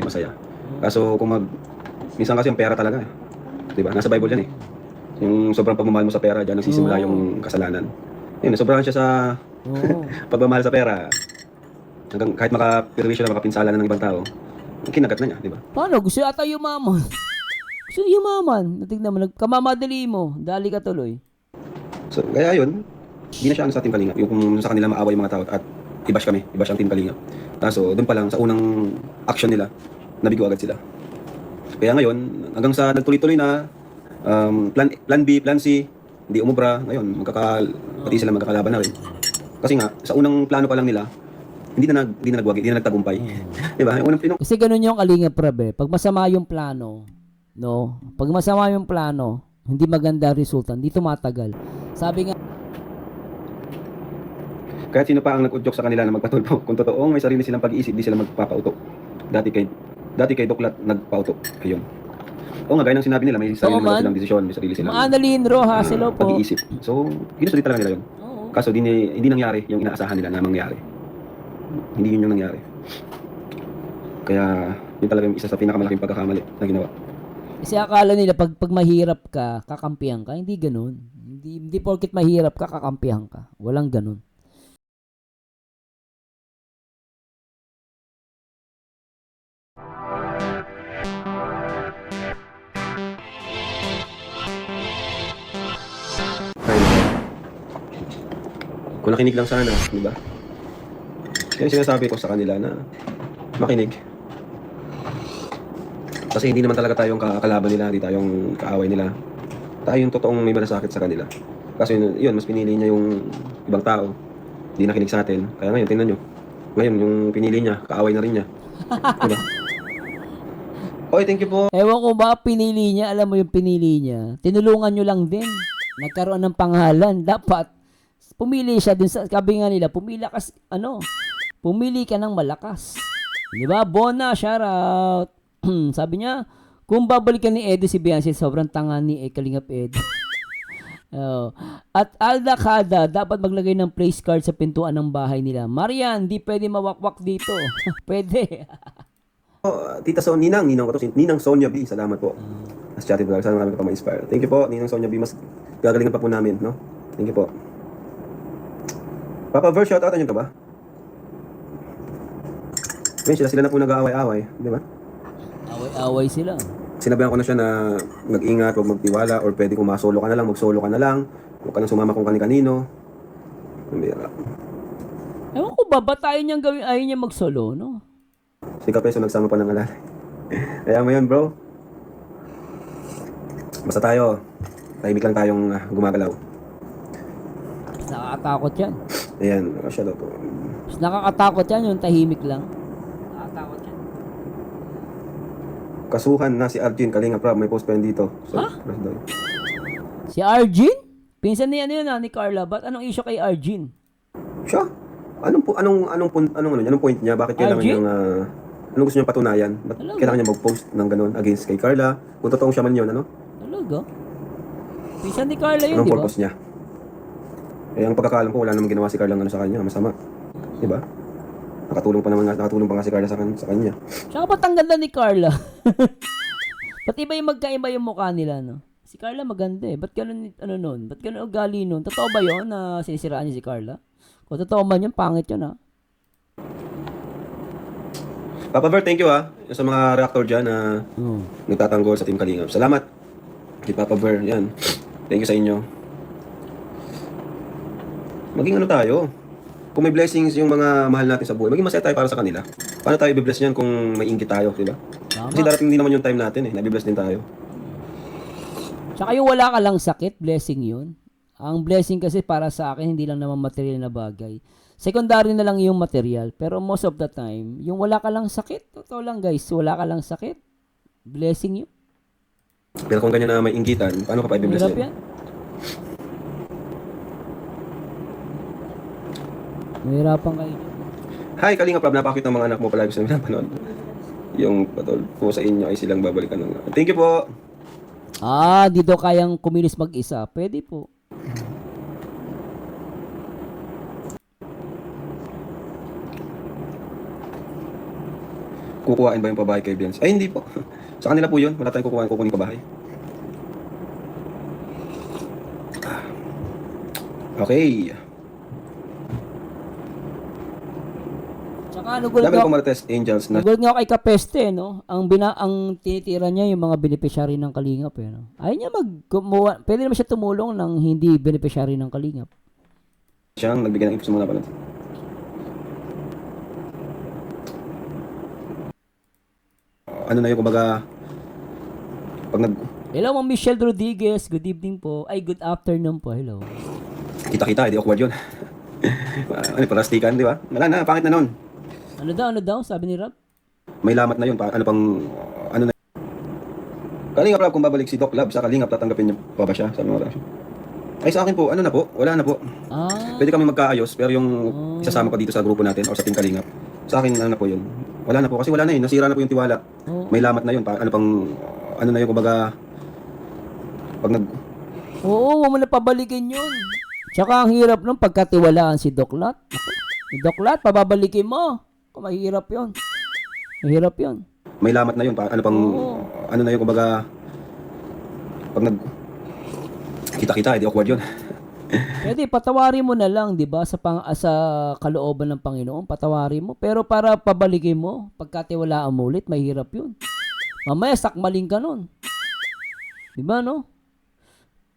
masaya. Kaso kung minsan kasi yung pera talaga, 'di ba? Nasa Bible 'yan eh. Yung sobrang pagmamahal mo sa pera, diyan nagsisimula yung kasalanan. Yun, sobrahan siya sa pagmamahal sa pera. Hanggang kahit makapirwisyo na makapinsala na ng ibang tao, kinagat na niya, 'di ba? Paano? Gusto yata yumaman. Gusto yumaman. Natignan mo, nagkamamadali mo. Dali ka tuloy. So, kaya yun, hindi na siya ano sa Team Kalingap. Yung kung sa kanila maawa yung mga tao at i-bash kami, i-bash ang Team Kalingap. Kaso, doon pa lang, sa unang action nila, nabigo agad sila. Kaya ngayon, hanggang sa nagtuloy-tuloy na, plan B, plan C, hindi umubra, ngayon, pati sila magkakalaban na rin. Kasi nga, sa unang plano pa lang nila, hindi na nagwagi, hindi na nagtagumpay. Diba? Yung unang Kasi ganun yung Kalingap Rab eh. Pag masama yung plano, no? Pag masama yung plano, hindi maganda resulta, hindi tumatagal. Sabi nga, kahit sino pa ang nag-udyok sa kanila na magpatulpo, kung totoong may sarili silang pag-iisip, di sila magpapauto. Dati kay Doklat nagpauto. Ayun. Oo nga, gaya ng sinabi nila, may sarili naman silang desisyon, may sarili silang Annalyn Rojas, hello po. pag-iisip. So, ginusulit talaga nila yun. Oo. Kaso hindi nangyari yung inaasahan nila na mangyari. Hindi yun yung nangyari. Kaya, yun talaga yung isa sa pinakamalaking pagkakamali na ginawa. Kasi akala nila pag mahirap ka, kakampihan ka. Hindi ganun. Hindi porket mahirap ka, kakampihan ka. Walang ganun. Kung nakinig lang sana, di ba? Yan yung sinasabi ko sa kanila na makinig. Kasi hindi naman talaga tayong kalaban nila, hindi tayong kaaway nila. Tayo yung totoong may malasakit sa kanila. Kasi yun, mas pinili niya yung ibang tao. Hindi nakinig sa atin. Kaya ngayon, tingnan nyo. Ngayon, yung pinili niya, kaaway na rin niya. Diba? Oy, thank you po. Ewan ko ba, pinili niya, alam mo yung pinili niya. Tinulungan nyo lang din. Nagkaroon ng pangalan. Dapat, pumili siya dun sa, sabi nga nila, pumili ka ng malakas. Di ba? Bona, shout out. Sabi niya, kung babalikan ni Edo si Beyonce, sobrang tanga ni Kalingap Edo. Oh. At Alda Kada, dapat maglagay ng place card sa pintuan ng bahay nila. Marian, di pwede mawakwak dito. Pwede. Tita Ninang ko to, Ninang Sonia B, salamat po. As chatted vlog, sana marami ka pa ma-inspire. Thank you po, Ninang Sonia B, mas gagalingan pa po namin, no? Thank you po. Papa Ver, shout out nyo to ba? Ngayon, sila na po nag-aaway-aaway, di ba? Away-away sila. Sinabihan ko na siya na mag-ingat, huwag magtiwala, or pwede kung masolo ka na lang, mag-solo ka na lang, huwag ka nang sumama kung kani-kanino. Ewan ko ba, ba't ayaw niyang gawin, ayaw niya mag-solo, no? Si Kapeso nagsama pa ng alala. Kaya mo yun, bro. Basta tayo, tahimik lang tayong gumagalaw. Nakakatakot yan. Ayan, shout out po. Mas nakakatakot yan, yung tahimik lang. Nakakatakot yan. Kasuhan na si Arjun Kalingap Rab, may post pa yun dito. So, Ha? Si Arjun? Pinsan niya ni Carla. Ba't anong issue kay Arjun? Siya? Anong point niya? Bakit kailangan Arjun? niyang anong gusto niyang patunayan? Ba't Talaga? kailangan niya mag-post ng ganun against kay Carla? Kung totoong siya man yun, ano? Talaga? Pinsan ni Carla yun, Anong di ba? purpose niya? Eh, ang pagkakaalam ko, wala namang ginawa si Carla ng ano sa kanya, masama. Di ba? Nakatulong pa nga si Carla sa kanya. Tsaka ba't ang ganda ni Carla? Ba't iba yung magkaiba yung mukha nila, no? Si Carla maganda eh. Ba't ganun, ba't ganun ugali nun? Totoo ba yun na sinisiraan niya si Carla? Kung totoo man yun, pangit yun, ha? Papa Ver, thank you sa mga reactor dyan na nagtatanggol sa Team Kalingap. Salamat kay Papa Ver, yan. Thank you sa inyo. Maging ano tayo? Kung may blessings yung mga mahal natin sa buhay, maging masaya tayo para sa kanila. Paano tayo i-bless niyan kung may inggit tayo, di ba? Kasi darating din naman yung time natin nabibless din tayo. Tsaka yung wala ka lang sakit, blessing yun. Ang blessing kasi para sa akin, hindi lang naman material na bagay. Secondary na lang yung material. Pero most of the time, yung wala ka lang sakit, totoo lang guys, wala ka lang sakit, blessing yun. Pero kung ganyan na may inggitan, paano ka pa i-bless Hirap yan? yan. Mahirapan kayo. Hi, Kalingap Rab, napakit ng mga anak mo palagi sa pinapanood. Yung patol po sa inyo ay silang babalikan ng... Thank you po! Dito kayang kumilos mag-isa. Pwede po. kukuhain ba yung pabahay kay Vince? Ay, hindi po. Sa kanila po yun. Wala tayong kukunin pabahay. Okay. Tsaka nagulat Dami nga, ko Marites Angels na nagulat nga ako kay Kapeste, no? Ang tinitira niya yung mga beneficiary ng Kalingap, eh, no? Ayaw niya pwede naman siya tumulong ng hindi beneficiary ng Kalingap. siyang nagbigay ng info sa mga napanood. Ano na yung kumbaga, pag Hello, Ma'am Michelle Rodriguez. Good evening po. Ay, good afternoon po. Hello. kita-kita, hindi awkward yun. Ano, palastikan, di ba? Wala na, pangit na nun. Ano daw? Sabi ni Rap? May lamat na yun. Ano pang, ano na. Kalingap Rob, kung babalik si Doc Lab sa Kalingap, tatanggapin niya pa ba siya? Sabi mo rin. Ay, sa akin po, ano na po? Wala na po. Pwede kami magkaayos, pero yung isasama ko dito sa grupo natin o sa Team Kalingap, sa akin, ano na po yun? Wala na po, kasi wala na yun. Nasira na po yung tiwala. May lamat na yun. Ano pang, ano na yung kumbaga, pag Oo, huwag mo na pabalikin yun. Tsaka ang hirap nung pagkatiwalaan si Doklat. Si Doklat, pababalikin mo. Mahirap yun. Mahirap yun. may lamat na yun. Ano pang, ano na yung kumbaga, pag kita-kita, hindi awkward yun. Pwede, patawarin mo na lang, di ba? Sa kalooban ng Panginoon, patawarin mo. Pero para pabalikin mo, pagkatiwalaan mo ulit, mahirap yun. Mamaya, sakmaling ka nun. Di ba, no?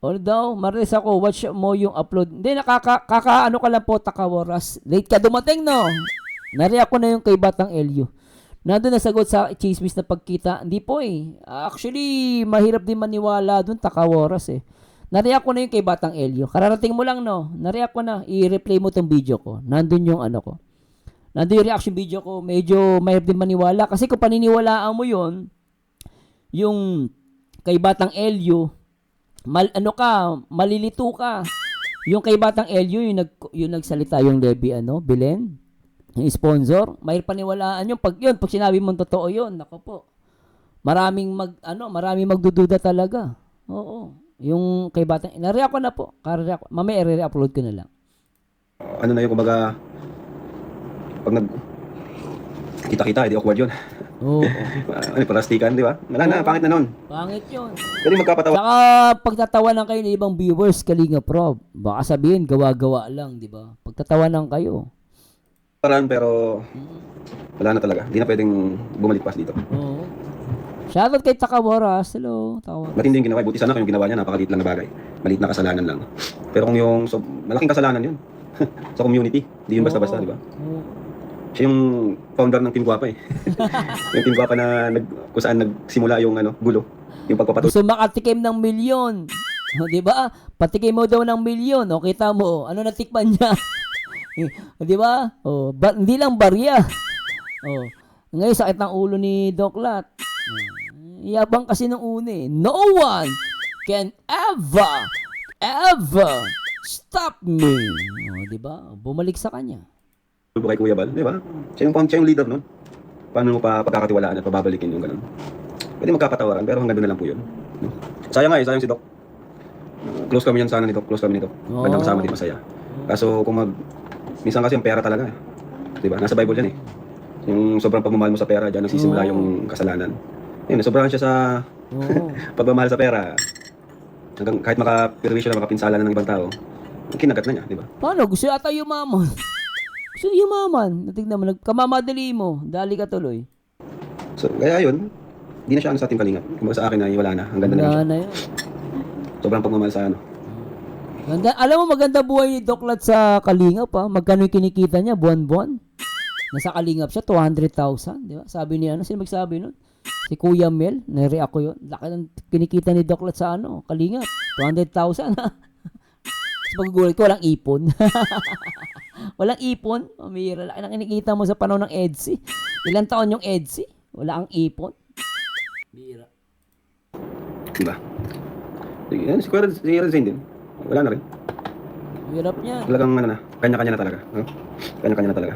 O daw, Maris ako, watch mo yung upload. Hindi, kakaano ka lang po, Takawaras. Late ka dumating, no? Nariyak ko na yung kay Batang Elio. Nandun nasagot sa chismis na pagkita. Hindi po eh. Actually, mahirap din maniwala dun, Takawaras eh. Nariyak ko na yung kay Batang Elio. Kararating mo lang, no? Nariyak ko na. I-replay mo tong video ko. Nandun yung ano ko. Nandun yung reaction video ko. Medyo mahirap din maniwala. Kasi kung paniniwalaan mo yon, yung kay Batang Elio, malilito ka. Yung kay Batang Elio, yung nagsalita, yung Levi, Belen, yung sponsor, mahirap paniwalaan yun. Pag sinabi mo totoo yun, nako po. Maraming magdududa talaga. Oo. Yung kay Batang, nariyak ko na po. Mamaya i-upload ko na lang. Ano na yung kumbaga, pag kita-kita, hindi awkward yun. Oo. Ano, palastikan, di ba? Wala na, pangit na nun. Pangit yun. Pwede magkapatawa. Saka pagtatawanan kayo ng ibang viewers, Kalinga Prob, baka sabihin gawa-gawa lang, di ba? Pagtatawanan kayo. Pero wala na talaga. Hindi na pwedeng bumalik pa dito. Oo. Shoutout kay Takawaras. Hello, Takawaras. Matindi yung ginawa. Buti sana kung yung ginawa niya, napakaliit lang na bagay. Maliit na kasalanan lang. Pero kung yung, malaking kasalanan yun. Sa community. Hindi yun basta-basta, di ba? Oo. Siya yung founder ng Team Guapa eh. Yung Team Guapa na kung saan nagsimula yung gulo. Yung pagpapatuloy. Gusto makatikim ng milyon. O, di ba? Patikim mo daw ng milyon. O, kita mo. Ano natikman niya? O, di ba? O, hindi lang barya. O, ngayon sakit ng ulo ni Doc Lat. Yabang kasi nung una eh. No one can ever stop me. O, di ba? Bumalik sa kanya. Kay Kuya Bal, di ba? Siya yung leader nun. Paano mo pa pagkakatiwalaan at pababalikin yung ganun? Pwede magkapatawaran, pero hanggang doon na lang po yun. No? Sayang sayang si Doc. Close kami yan sana nito, close kami nito. Gandang kasama din, masaya. Kaso kung minsan kasi yung pera talaga. Di ba? Nasa Bible yan eh. Yung sobrang pagmamahal mo sa pera, dyan nagsisimula yung kasalanan. Yun, sobrang siya sa pagmamahal sa pera. Hanggang kahit makapirwisyo na makapinsala na ng ibang tao, kinagat na niya, di ba? Paano? Gusto yata yumaman. Gusto yumaman. Natignan mo, kamamadali mo. Dali ka tuloy. So, kaya yun, hindi na siya sa Team Kalingap. Kumbaga sa akin ay wala na. Ang ganda na lang siya. Wala na yun. Sobrang pagmamahal sa Ganda, alam mo, maganda buhay ni Doklat sa Kalingap, ha? Magkano yung kinikita niya, buwan-buwan? Nasa Kalingap siya, 200,000, di ba? Sabi niya, sino magsabi nun? Si Kuya Mel, nare-react ko yun. Laki ng kinikita ni Doklat sa Kalingap. 200,000, ha? Sa paggugulat ko, walang ipon. Walang ipon? Umira, laki ng kinikita mo sa panahon ng EDSI. Ilang taon yung EDSI? Wala ang ipon. Bira. Diba? Yan, si Kuya Zain din. Wala na rin. Hirap niya. Talagang kanya-kanya na talaga. No? Kanya-kanya na talaga.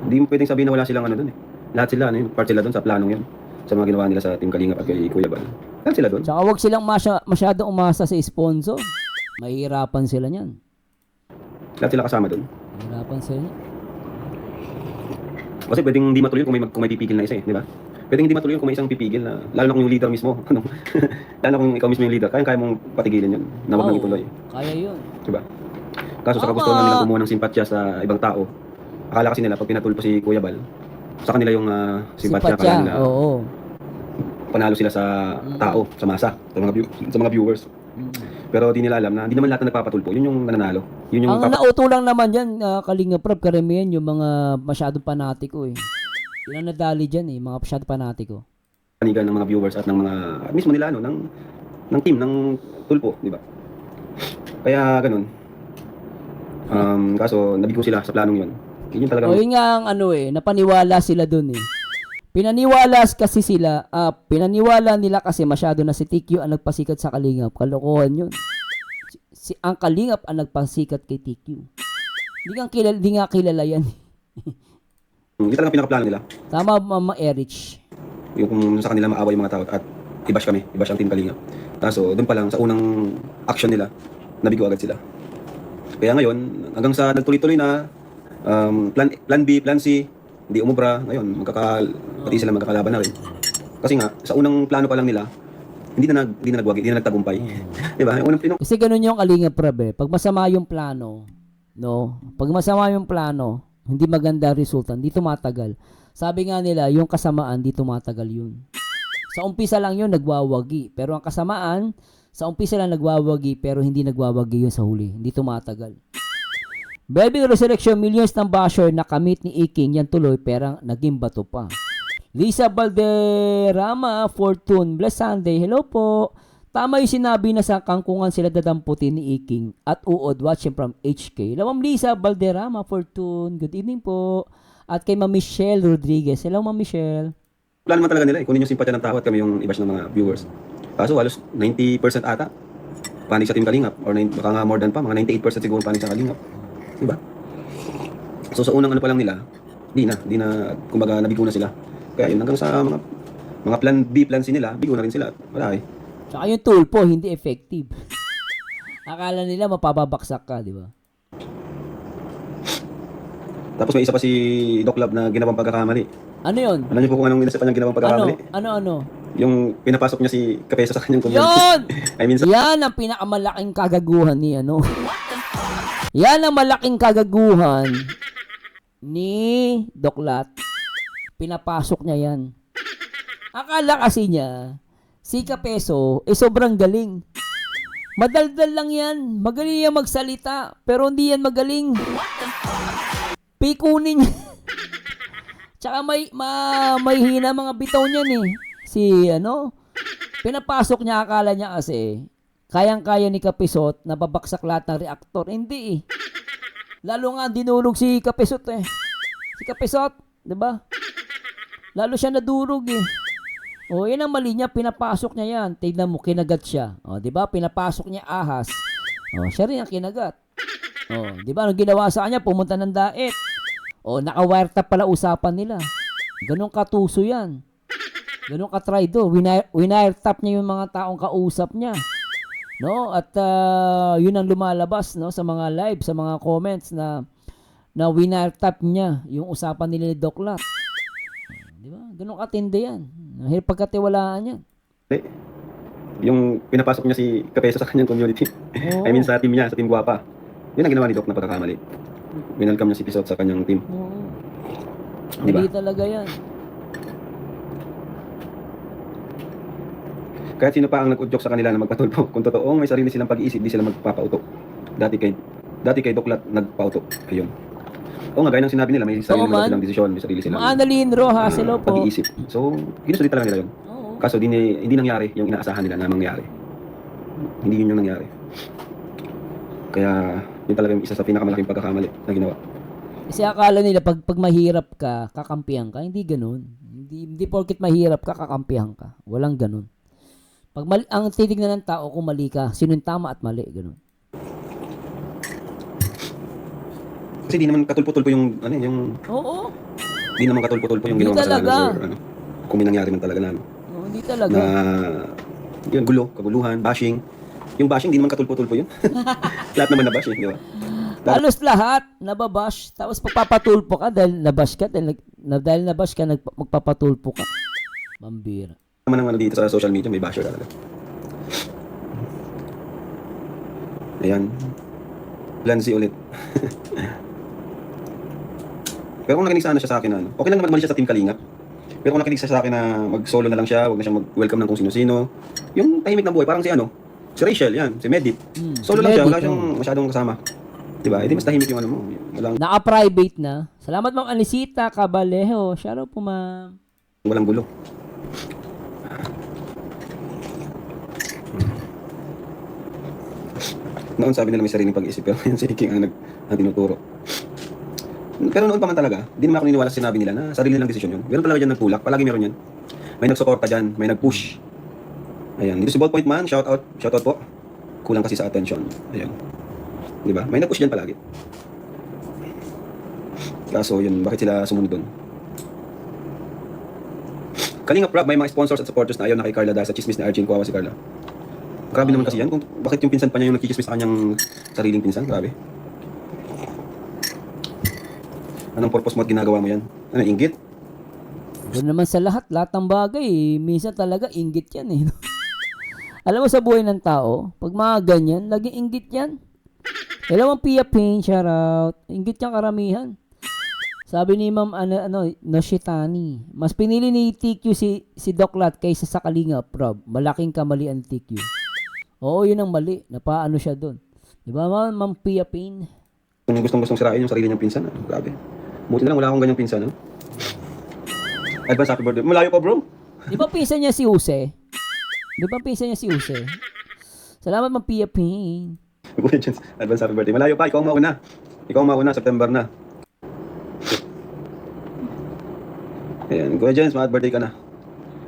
Hindi mo pwedeng sabihin na wala silang dun eh. Lahat sila, part sila dun sa planong yun. Sa mga ginawa nila sa Team Kalingap at kay Kuya Bal. Lahat sila dun. Tsaka huwag silang masyadong umasa sa sponsor. Mahihirapan sila niyan. Lahat sila kasama dun. Hirapan sa inyo. Kasi pwedeng hindi matuloy kung may pipigil na isa di ba? Pwedeng hindi matuloy kung may isang pipigil na, lalo na kung yung leader mismo, ano, lalo na kung ikaw mismo yung leader, kaya mong patigilin yun, na wag nang ituloy. Kaya yun. Di ba? Kaso sa Tama. kagustuhan lang nila kumuha ng simpatya sa ibang tao, akala kasi nila pag pinatulpo si Kuya Bal, sa kanila yung simpatya, akala nila Oo. panalo sila sa tao, sa masa, sa mga viewers. Pero di nila alam na hindi naman lahat na nagpapatulpo, yun yung nananalo. Yun yung Ang nauto lang naman yan, Kalinga Prab, karamihan yung mga masyadong panatiko eh. Yun ang nadali dyan eh, mga masyadong panatiko. papanigan ng mga viewers at ng mga at mismo nila ng team ng tulpo, di ba? Kaya ganun. Kaso nabigo sila sa planong yun. Yun talaga. O yun nga ang napaniwala sila dun eh. Pinaniwala nila kasi masyado na si TQ ang nagpasikat sa Kalingap. Kalokohan yun. Ang Kalingap ang nagpasikat kay TQ. Hindi nga kilala yan. Hindi talaga pinakaplano nila. Tama, Mama Erich. Yung kung sa kanila maaway yung mga tao at i-bash ang team Kalingap. Kaso doon pa lang sa unang action nila, nabigo agad sila. Kaya ngayon, hanggang sa nagtuloy-tuloy na plan B, plan C, hindi umubra, ngayon pati sila magkakalaban na rin. Kasi nga sa unang plano pa lang nila, hindi na nagtagumpay. 'Di ba? Yung unang Kasi ganun yung Kalingap Prab eh. Pag masama yung plano, Pag masama yung plano, hindi maganda resulta, hindi tumatagal. Sabi nga nila, yung kasamaan, di tumatagal yun. Sa umpisa lang yun, nagwawagi. Pero ang kasamaan, sa umpisa lang nagwawagi, pero hindi nagwawagi yun sa huli. Hindi tumatagal. Baby Resurrection, millions ng basher na kamit ni Iking, yan tuloy, pero naging bato pa. Lisa Valderrama, Fortune, Bless Sunday, hello po. Tama yung sinabi na sa kangkungan sila dadamputin ni Iking at uod watching from HK. Hello Ma'am Lisa Valderrama, Fortune, good evening po. At kay Ma'am Michelle Rodriguez, hello Ma'am Michelle. plan naman talaga nila kunin yung simpatya ng tao at kami yung i-bash ng mga viewers. Kaso halos 90% ata panig sa Team Kalingap or baka nga more than pa, mga 98% siguro panig sa Kalingap. Diba? So sa unang pa lang nila, di na kumbaga nabigo na sila. Kaya yun hanggang sa mga plan B, plan C nila, bigo na rin sila. Wala eh. Tsaka yung tulpo, hindi effective. Akala nila mapapabaksak ka, di ba? Tapos may isa pa si Doc Love na ginawang pagkakamali. Ano yun? Alam niyo po kung anong inasipan niyang ginawang pagkakamali? Ano? Yung pinapasok niya si Kapesa sa kanyang community. Yun! I mean, Yan ang pinakamalaking kagaguhan ni Yan ang malaking kagaguhan ni Doklat. Pinapasok niya yan. Akala kasi niya, si Kapeso, sobrang galing. Madaldal lang yan. Magaling yan magsalita. Pero hindi yan magaling. Pikunin niya. Tsaka may hina mga bitaw niyan eh. Pinapasok niya, akala niya kasi, kayang-kaya ni Kapesot na babaksak lahat ng reaktor. Hindi eh. Lalo nga dinurog si Kapesot eh. Si Kapesot, di ba? Lalo siya nadurog eh. O, yan ang mali niya, pinapasok niya yan. Tignan mo, kinagat siya. O, di ba? Pinapasok niya ahas. O, siya rin ang kinagat. O, di ba? Anong ginawa sa kanya? Pumunta ng daet. O, naka-wiretap pala usapan nila. Ganun katuso yan. Ganun ka-traido. Wiretap niya yung mga taong kausap niya. No? At yun ang lumalabas, no, sa mga live, sa mga comments na wiretap niya yung usapan nila ni Doc Lat. Di ba? Ganun katindi yan. Hirap pagkatiwalaan yan. yung pinapasok niya si Kapesa sa kanyang community. Oo. I mean sa team niya, sa team Guapa. Yun ang ginawa ni Doc na pagkakamali. Winelcome niya si Pisot sa kanyang team. Oo. Di ba? Hindi talaga yan. Kahit sino pa ang nag-udyok sa kanila na magpatulpo, kung totoong may sarili silang pag-iisip, di sila magpapauto. Dati kay Doklat nagpauto. Ayun. Oo nga, gaya ng sinabi nila, may sarili naman silang desisyon, may sarili silang Annalyn Rojas, hello po. pag-iisip. So, ginusulit talaga nila yun. Oo. Kaso hindi nangyari yung inaasahan nila na mangyari. Hindi yun yung nangyari. Kaya yun talaga yung isa sa pinakamalaking pagkakamali na ginawa. Kasi akala nila pag mahirap ka, kakampihan ka. Hindi ganun. Hindi porket mahirap ka, kakampihan ka. Walang ganun. Pag ang titignan ng tao kung mali ka, sino yung tama at mali, ganun. Kasi di naman katulpo-tulpo yung Oo. di naman katulpo-tulpo yung Hindi ginawa talaga. kasalanan or kung may nangyari man talaga na Oo, hindi talaga. na yun, kaguluhan, bashing. Yung bashing, di naman katulpo-tulpo yun. Lahat naman na bash, di ba? Halos lahat nababash. Tapos pagpapatulpo ka dahil nabash ka. Dahil nabash ka, magpapatulpo ka. Mambira. Naman ang ano dito sa social media, may basher talaga. Ayan. Lanzi ulit. Pero kung nakinig sana siya sa akin na ano, okay lang naman mali siya sa Team Kalingap. Pero kung nakinig siya sa akin na mag-solo na lang siya, wag na siyang mag-welcome ng kung sino-sino. Yung tahimik na buhay, parang si ano, si Rachel, yan, si Medit. Solo si lang siya, Medit, wala siyang masyadong kasama. Diba? Hindi mas tahimik yung ano mo. Naka-private na. Salamat Ma'am Anisita Cabalejo. Shoutout po ma'am. Walang gulo. Noon sabi nila may sariling pag-isip, pero yan si King ang tinuturo. Pero noon pa man talaga, di naman ako niniwala sa sinabi nila na sarili lang desisyon yun. Meron talaga dyan nagtulak, palagi meron yan. May nagsuporta dyan, may nag-push. Ayan, dito si Ballpoint Man, shoutout po. Kulang kasi sa attention. Ayan. Di ba? May nag-push dyan palagi. Kaso yun, bakit sila sumunod doon? Kalinga Prab, may mga sponsors at supporters na ayaw na kay Carla dahil sa chismis ni Arjun, kuwawa si Carla. Grabe naman kasi yan, kung bakit yung pinsan pa niya yung nagkikismis sa kanyang sariling pinsan, grabe. Anong purpose mo at ginagawa mo yan? Ano, inggit? Doon naman sa lahat ng bagay, minsan talaga inggit yan eh. Alam mo sa buhay ng tao, pag mga ganyan, laging inggit yan. Hello ang Pia Payne, shoutout. Inggit yung karamihan. Sabi ni Ma'am Noshitani, mas pinili ni TQ si Doc Lat kaysa sa Kalinga Prab. Malaking kamalian TQ. Oo, yun ang mali. Napaano siya doon. Di ba Ma'am Pia Payne? Kung gustong sirain yung sarili niyang pinsan, grabe. Buti na lang, wala akong ganyang pinsan, no? Advance happy birthday. Malayo pa, bro. Di ba pinsan niya si Use? Salamat Ma'am Pia Payne. Kuya Jens, advance happy birthday. Malayo pa, ikaw ang mauna. September na. Ayan, Kuya Jens, ma birthday ka na.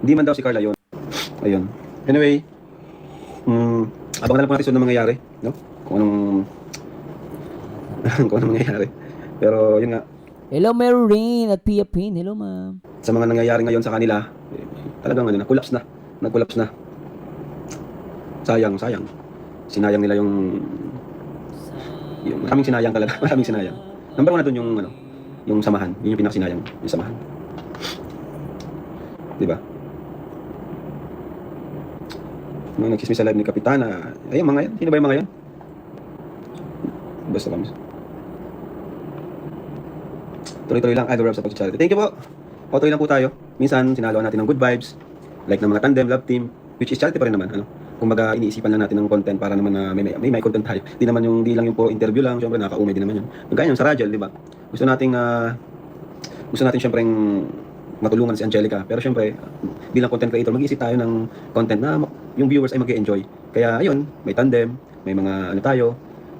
Hindi man daw si Carla yun. Ayun. Anyway, abang na lang po natin sunod na mangyayari, no? Kung anong mangyayari. Pero yun nga, Hello Mary Rain at Pia Payne. Hello ma'am. sa mga nangyayari ngayon sa kanila, talagang nag-collapse na. Sayang. Sinayang nila yung maraming sinayang talaga, maraming sinayang. Number 1 na dun yung samahan, yun yung pinakasinayang, yung samahan. Diba? Nung nagchismis sa live ni Kapitana, ayun mga yan, sino ba yung mga yan? Basta kami. Tuloy-tuloy lang, idol rap sa pag-charity. Thank you po. Tuloy lang po tayo. Minsan, sinaloan natin ng good vibes. Like ng mga tandem, love team. Which is charity pa rin naman. Kumbaga, iniisipan lang natin ng content para naman na may content tayo. Di lang yung puro interview lang. Siyempre, nakaka-umay din naman yun. Magkaya yun sa Rajal, di ba? Gusto natin siyempre matulungan si Angelica. Pero siyempre, bilang content creator, mag-iisip tayo ng content na yung viewers ay mag-enjoy. Kaya, ayun, may tandem, may mga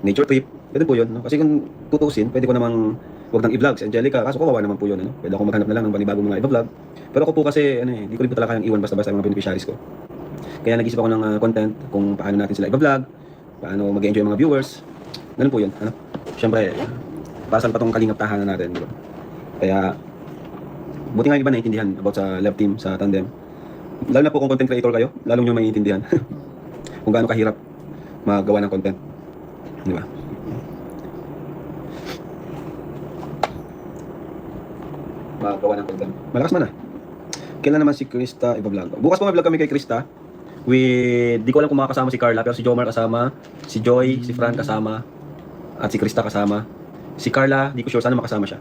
nature trip. Pwede po yun. No? Kasi kung tutusin, pwede ko namang huwag nang i-vlog si Angelica, kaso kawawa naman po yun, Pwede akong maghanap na lang ng panibagong mga i-vlog. Pero ako po kasi, di ko rin po talaga kayang iwan basta-basta yung mga beneficiaries ko. Kaya nag-isip ako ng content kung paano natin sila i-vlog, paano mag-enjoy yung mga viewers. Ganun po yun, Siyempre, pasan pa tong kalingap tahanan natin, di ba? Kaya, buti nga yung iba naiintindihan about sa love team, sa tandem. Lalo na po kung content creator kayo, lalo nyo maiintindihan kung gaano kahirap magawa ng content. Di ba? Magawa ng content. Malakas man Kailan naman si Krista i-vlog? Bukas po may vlog kami kay Krista. Di ko alam kung makakasama si Carla, pero si Jomar kasama, si Joy, si Fran kasama, at si Krista kasama. Si Carla, di ko sure, sana makasama siya.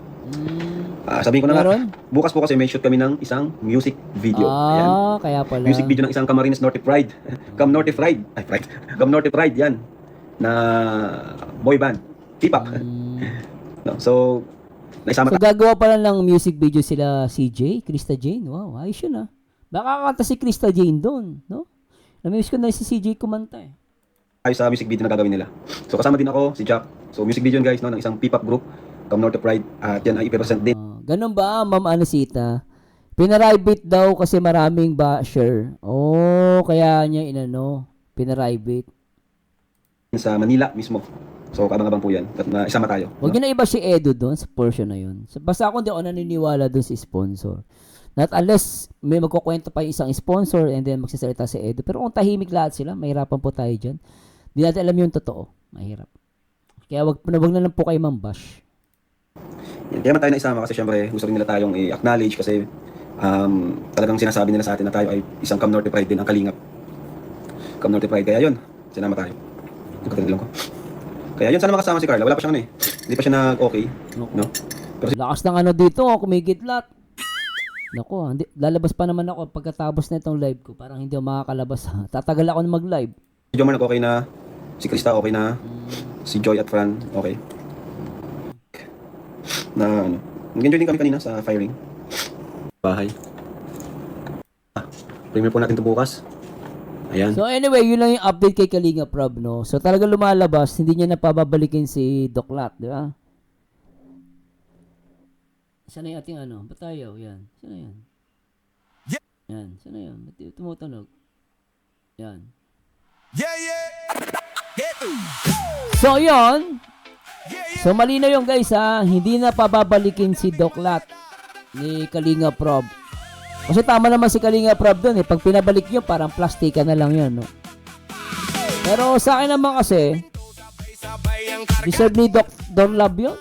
Sabihin ko na nga, bukas po kasi may shoot kami ng isang music video. Ayan. Kaya pala. Music video ng isang Camarines Norte Pride. Cam Norte Pride, yan. Na boy band. K-pop. No, so, naisama So gagawa pala ng music video sila CJ, Krista Jane. Wow, ayos yun Baka kakanta si Krista Jane doon, no? Namiss ko na si CJ kumanta tayo sa music video na gagawin nila. So kasama din ako, si Jack. So music video yun guys, ng isang P-pop group, Cam Norte Pride. At yan ay ipipresent din. Ganun ba, Ma'am Anisita? Pinaribate daw kasi maraming basher. Kaya niya pinaribate. Sa Manila mismo. So kabang-abang po yan. At isama tayo. Huwag niyo na iba si Edo doon sa portion na yun. Basta ako hindi ako naniniwala doon sa sponsor. Not unless may magkukwento pa yung isang sponsor and then magsasalita si Edo. Pero kung tahimik lahat sila, mahirapan po tayo dyan. Hindi natin alam yung totoo. Mahirap. Kaya wag na lang po kayo mambash. Yan. Kaya man tayo naisama kasi syempre gusto rin nila tayong i-acknowledge kasi talagang sinasabi nila sa atin na tayo ay isang Cam Norte Pride din ang Kalingap. Cam Norte Pride. Kaya yun, sinama tayo. Yung katilang ko. Kaya yun, sana makasama si Carla. Wala pa siyang hindi pa siya nag-okay. No? Lakas ng ano dito, kumigitlat. Nako, lalabas pa naman ako pagkatapos na itong live ko. Parang hindi ako makakalabas. Tatagal ako na mag-live. Si Jomar nag-okay na. Si Krista okay na. Si Joy at Fran okay. Na ano. Nag-enjoy din kami kanina sa firing. Bahay. Premiere po natin ito bukas. Ayan. So anyway, yun lang yung update kay Kalinga Prob, no? So talaga lumalabas, hindi niya napababalikin si Doklat, di ba? Sana yung ating ano? Ba't tayo? Yan. Sana yan? Yan. Sana yan? Ba't tumutunog? Yan. So yun. So malinaw yung guys ha. Hindi na pababalikin si Doklat ni Kalinga Prob. Kasi tama naman si Kalinga Prob doon eh. Pag pinabalik nyo, parang plastika na lang yun, no? Pero sa akin naman kasi, deserve ni Dr. Love yun.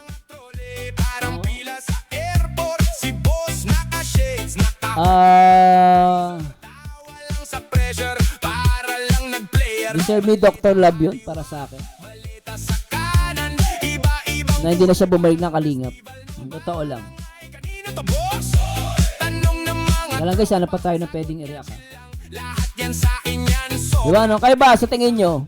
Deserve ni Dr. Love yun para sa akin. Na hindi na siya bumalik ng Kalingap. Totoo lang. Alam guys, sana pa tayo na pwedeng i-react ha. Diba no? Kayo ba sa tingin nyo?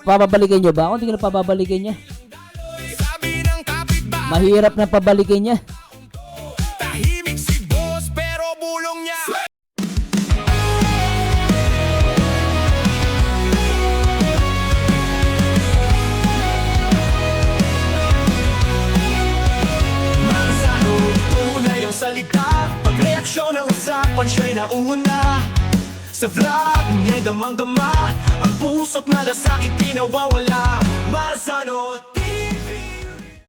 Papabalikin nyo ba? Ako hindi ko na papabalikin niya. Mahirap na pabalikin niya. Tahimik si boss pero bulong niya. Mansano, tunay ang salita. Pagreaksyon ng usapan siya'y nauna. Sa vlog niya'y damang-dama. Ang puso't malasakit di nawawala. Mansano,